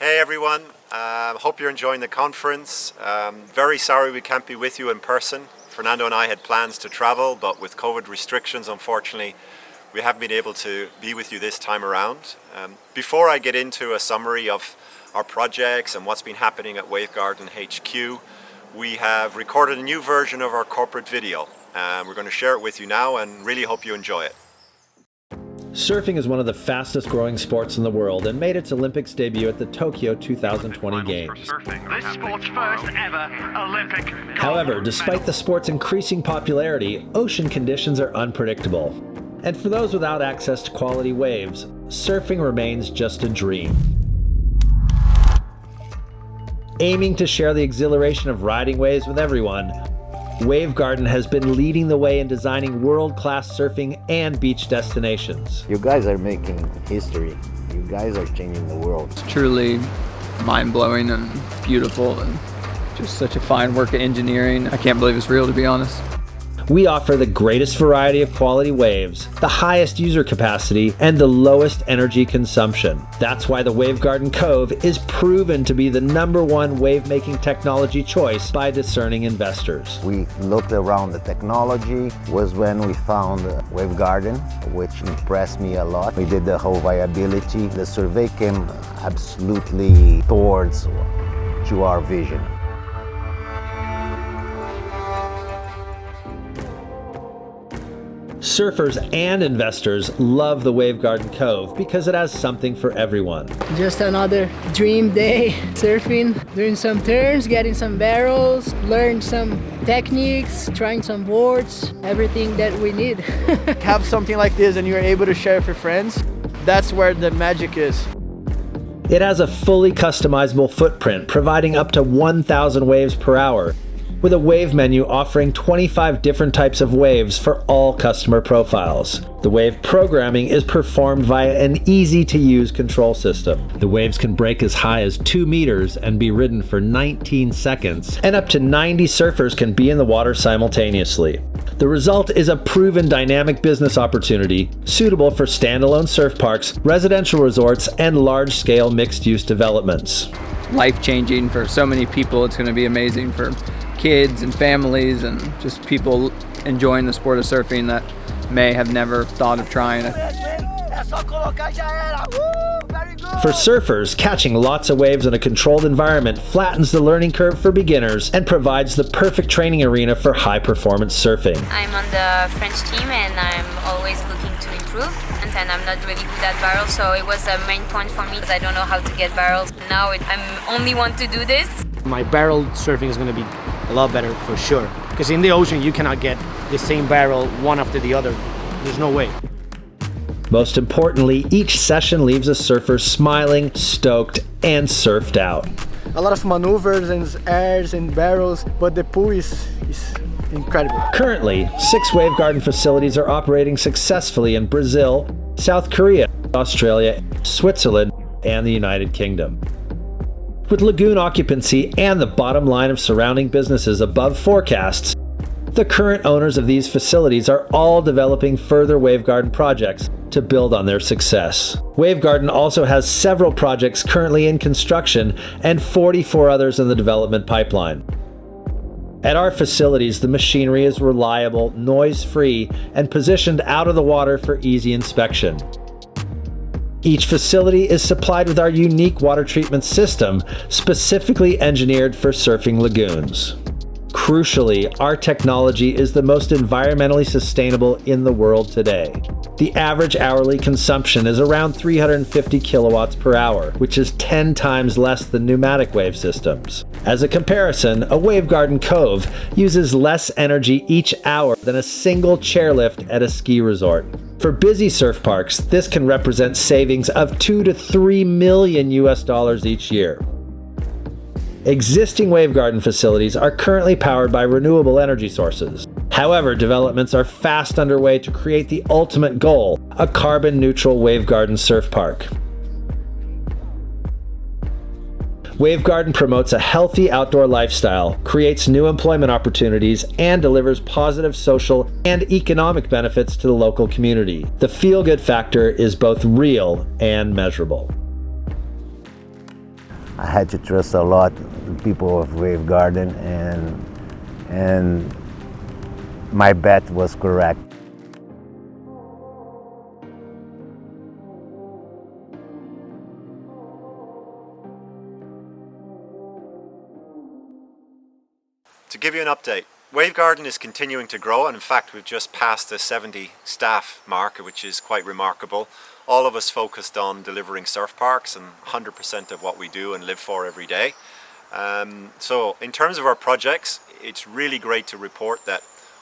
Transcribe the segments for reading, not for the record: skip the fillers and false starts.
Hey everyone, hope you're enjoying the conference. Very sorry we can't be with you in person. Fernando and I had plans to travel, but with COVID restrictions, unfortunately, we haven't been able to be with you this time around. Before I get into a summary of our projects and what's been happening at Wavegarden HQ, we have recorded a new version of our corporate video. We're going to share it with you now and really hope you enjoy it. Surfing is one of the fastest growing sports in the world and made its Olympics debut at the Tokyo 2020 Games. This sport's first ever Olympic. However, despite the sport's increasing popularity, ocean conditions are unpredictable. And for those without access to quality waves, surfing remains just a dream. Aiming to share the exhilaration of riding waves with everyone, Wavegarden has been leading the way in designing world-class surfing and beach destinations. You guys are making history. You guys are changing the world. It's truly mind-blowing and beautiful and just such a fine work of engineering. I can't believe it's real, to be honest. We offer the greatest variety of quality waves, the highest user capacity, and the lowest energy consumption. That's why the Wavegarden Cove is proven to be the #1 wave-making technology choice by discerning investors. We looked around the technology, was when we found Wavegarden, which impressed me a lot. We did the whole viability. The survey came absolutely towards to our vision. Surfers and investors love the Wavegarden Cove because it has something for everyone. Just another dream day, surfing, doing some turns, getting some barrels, learn some techniques, trying some boards, everything that we need. Have something like this and you're able to share with your friends, that's where the magic is. It has a fully customizable footprint, providing up to 1,000 waves per hour, with a wave menu offering 25 different types of waves for all customer profiles. The wave programming is performed via an easy-to-use control system. The waves can break as high as 2 meters and be ridden for 19 seconds, and up to 90 surfers can be in the water simultaneously. The result is a proven dynamic business opportunity suitable for standalone surf parks, residential resorts, and large-scale mixed-use developments. Life-changing for so many people. It's going to be amazing for kids and families and just people enjoying the sport of surfing that may have never thought of trying it. For surfers, catching lots of waves in a controlled environment flattens the learning curve for beginners and provides the perfect training arena for high-performance surfing. I'm on the French team and I'm always looking to improve, and I'm not really good at barrels, so it was a main point for me because I don't know how to get barrels. Now I'm only want to do this. My barrel surfing is going to be a lot better for sure, because in the ocean you cannot get the same barrel one after the other. There's no way. Most importantly, each session leaves a surfer smiling, stoked, and surfed out. A lot of maneuvers and airs and barrels, but the pool is incredible. Currently, 6 Wavegarden facilities are operating successfully in Brazil, South Korea, Australia, Switzerland, and the United Kingdom. With lagoon occupancy and the bottom line of surrounding businesses above forecasts, the current owners of these facilities are all developing further Wavegarden projects to build on their success. Wavegarden also has several projects currently in construction and 44 others in the development pipeline. At our facilities, the machinery is reliable, noise-free, and positioned out of the water for easy inspection. Each facility is supplied with our unique water treatment system, specifically engineered for surfing lagoons. Crucially, our technology is the most environmentally sustainable in the world today. The average hourly consumption is around 350 kilowatts per hour, which is 10 times less than pneumatic wave systems. As a comparison, a Wavegarden Cove uses less energy each hour than a single chairlift at a ski resort. For busy surf parks, this can represent savings of $2 to $3 million each year. Existing Wavegarden facilities are currently powered by renewable energy sources. However, developments are fast underway to create the ultimate goal, a carbon-neutral Wavegarden surf park. Wavegarden promotes a healthy outdoor lifestyle, creates new employment opportunities, and delivers positive social and economic benefits to the local community. The feel-good factor is both real and measurable. I had to trust a lot the people of Wavegarden, and my bet was correct. To give you an update, Wavegarden is continuing to grow, and in fact we've just passed the 70 staff mark, which is quite remarkable. All of us focused on delivering surf parks and 100% of what we do and live for every day. So in terms of our projects, it's really great to report that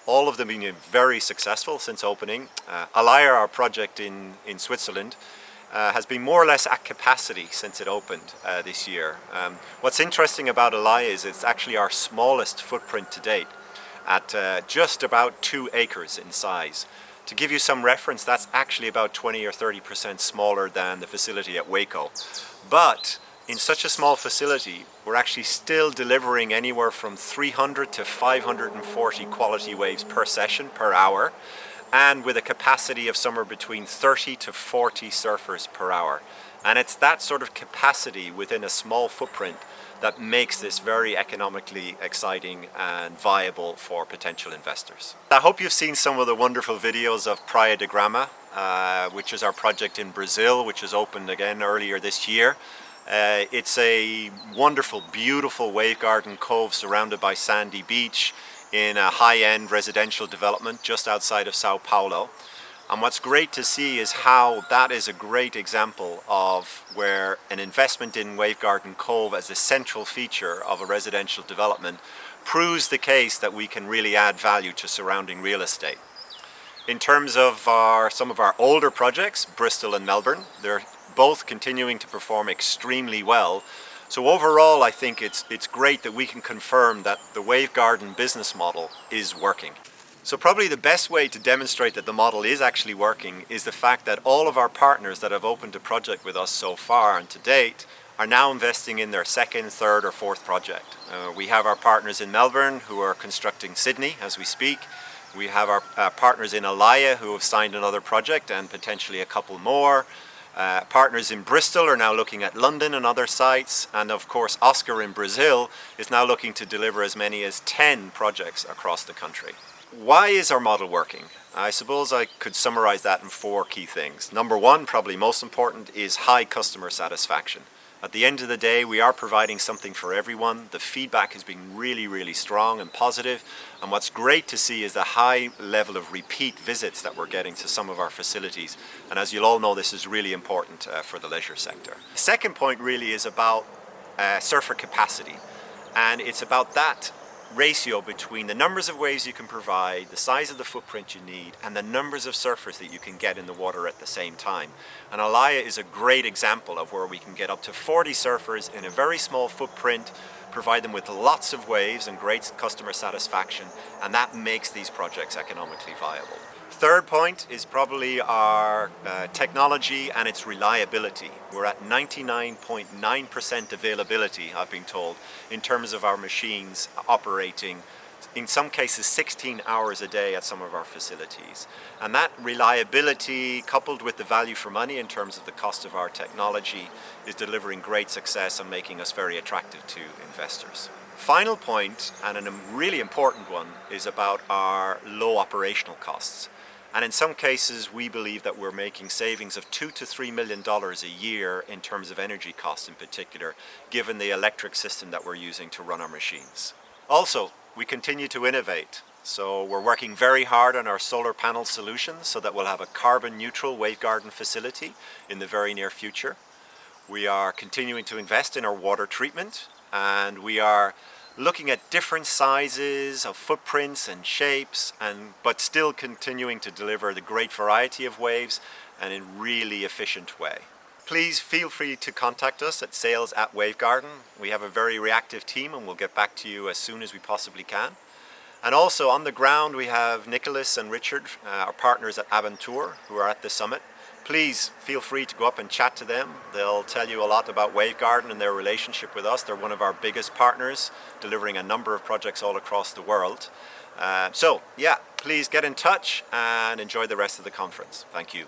all of them have been very successful since opening. Alaya, our project in Switzerland, has been more or less at capacity since it opened this year. What's interesting about Alaya is it's actually our smallest footprint to date, at just about 2 acres in size. To give you some reference, that's actually about 20 or 30% smaller than the facility at Waco. But in such a small facility, we're actually still delivering anywhere from 300 to 540 quality waves per session, per hour, and with a capacity of somewhere between 30 to 40 surfers per hour. And it's that sort of capacity within a small footprint that makes this very economically exciting and viable for potential investors. I hope you've seen some of the wonderful videos of Praia de Grama, which is our project in Brazil, which has opened again earlier this year. It's a wonderful, beautiful wave garden cove surrounded by sandy beach in a high-end residential development just outside of Sao Paulo. And what's great to see is how that is a great example of where an investment in Wavegarden Cove as a central feature of a residential development proves the case that we can really add value to surrounding real estate. In terms of some of our older projects, Bristol and Melbourne, they're both continuing to perform extremely well. So overall, I think it's great that we can confirm that the Wavegarden business model is working. So probably the best way to demonstrate that the model is actually working is the fact that all of our partners that have opened a project with us so far and to date are now investing in their second, third or fourth project. We have our partners in Melbourne who are constructing Sydney as we speak. We have our partners in Alaya who have signed another project and potentially a couple more. Partners in Bristol are now looking at London and other sites, and of course Oscar in Brazil is now looking to deliver as many as 10 projects across the country. Why is our model working? I suppose I could summarize that in 4 key things. Number 1, probably most important, is high customer satisfaction. At the end of the day, we are providing something for everyone. The feedback has been really, really strong and positive. And what's great to see is the high level of repeat visits that we're getting to some of our facilities. And as you'll all know, this is really important for the leisure sector. The second point really is about surfer capacity. And it's about that ratio between the numbers of waves you can provide, the size of the footprint you need, and the numbers of surfers that you can get in the water at the same time. And Alaya is a great example of where we can get up to 40 surfers in a very small footprint, provide them with lots of waves and great customer satisfaction, and that makes these projects economically viable. Third point is probably our technology and its reliability. We're at 99.9% availability, I've been told, in terms of our machines operating, in some cases 16 hours a day at some of our facilities. And that reliability, coupled with the value for money in terms of the cost of our technology, is delivering great success and making us very attractive to investors. Final point, and a really important one, is about our low operational costs. And in some cases, we believe that we're making savings of $2 to $3 million a year in terms of energy costs in particular, given the electric system that we're using to run our machines. Also, we continue to innovate. So we're working very hard on our solar panel solutions so that we'll have a carbon neutral Wavegarden facility in the very near future. We are continuing to invest in our water treatment, and we are looking at different sizes of footprints and shapes, but still continuing to deliver the great variety of waves and in a really efficient way. Please feel free to contact us at sales@Wavegarden. We have a very reactive team and we'll get back to you as soon as we possibly can. And also on the ground we have Nicholas and Richard, our partners at Aventur, who are at the summit. Please feel free to go up and chat to them. They'll tell you a lot about Wavegarden and their relationship with us. They're one of our biggest partners, delivering a number of projects all across the world. So yeah, please get in touch and enjoy the rest of the conference. Thank you.